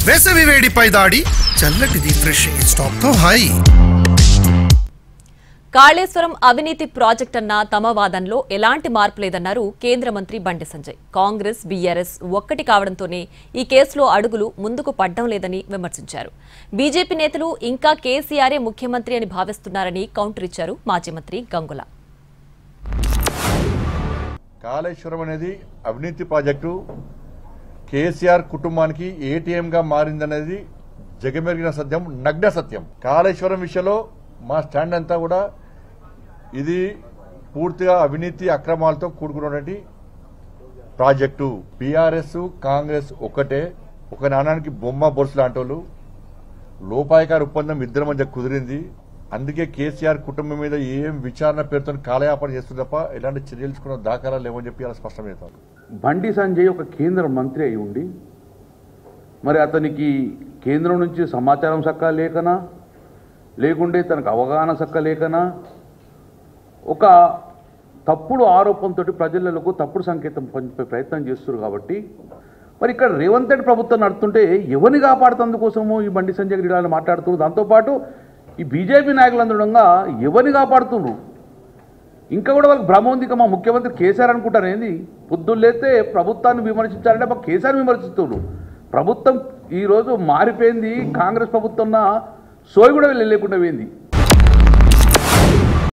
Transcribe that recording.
వేసవి వేడిపై దాడి చల్లటిది refreshing stock తో హాయి. కాళేశ్వరం అవినీతి ప్రాజెక్ట్ అన్న తమ వాదనలో ఎలాంటి మార్పు లేదన్నారు కేంద్ర మంత్రి బండి సంజయ్. కాంగ్రెస్ బీఆర్ఎస్ ఒక్కటి కావడంతోనే ఈ కేసులో అడుగులు ముందుకు పడ్డం లేదని విమర్శించారు. బీజేపీ నేతలు ఇంకా కేసీఆరే ముఖ్యమంత్రి అని భావిస్తున్నారని కౌంటర్ ఇచ్చారు మాజీ మంత్రి గంగుల. కాళేశ్వరం అనేది అవినీతి ప్రాజెక్టు కేసీఆర్ కుటుంబానికి ఏటీఎంగా మారిందనేది జగమెరిగిన సత్యం, నగ్న సత్యం. కాళేశ్వరం విషయంలో మా స్టాండ్ అంతా కూడా ఇది పూర్తిగా అవినీతి అక్రమాలతో కూడుకున్నటువంటి ప్రాజెక్టు. బీఆర్ఎస్ కాంగ్రెస్ ఒకటే, ఒక నాణానికి బొమ్మ బొరుసు లాంటి వాళ్ళు. లోపాయకార ఒప్పందం ఇద్దరి మధ్య కుదిరింది. అందుకే కేసీఆర్ కుటుంబం మీద ఏం విచారణ పేరుతో కాలయాపన చేస్తుంది తప్ప ఎలాంటి చర్యలు తీసుకున్న దాఖలా లేవని చెప్పి అలా స్పష్టమవుతారు. బండి సంజయ్ ఒక కేంద్ర మంత్రి అయి ఉండి మరి అతనికి కేంద్రం నుంచి సమాచారం సక్క లేకనా, లేకుంటే తనకు అవగాహన సక్క లేకనా, ఒక తప్పుడు ఆరోపణతో ప్రజలకు తప్పుడు సంకేతం పంపే ప్రయత్నం చేస్తున్నారు. కాబట్టి మరి ఇక్కడ రేవంత్ రెడ్డి ప్రభుత్వం నడుతుంటే ఎవరిని కాపాడుతందుకోసము ఈ బండి సంజయ్ ఇలా మాట్లాడుతున్నారు. దాంతోపాటు ఈ బీజేపీ నాయకులందరంగా ఎవరిని కాపాడుతున్నారు. ఇంకా కూడా వాళ్ళకి భ్రమ ఉంది. మా ముఖ్యమంత్రి కేసీఆర్ అనుకుంటారు ఏంది. పొద్దున్న లేస్తే ప్రభుత్వాన్ని విమర్శించాలంటే మాకు కేసీఆర్ విమర్శిస్తున్నారు. ప్రభుత్వం ఈరోజు మారిపోయింది. కాంగ్రెస్ ప్రభుత్వం సోయి కూడా లేకుండా పోయింది.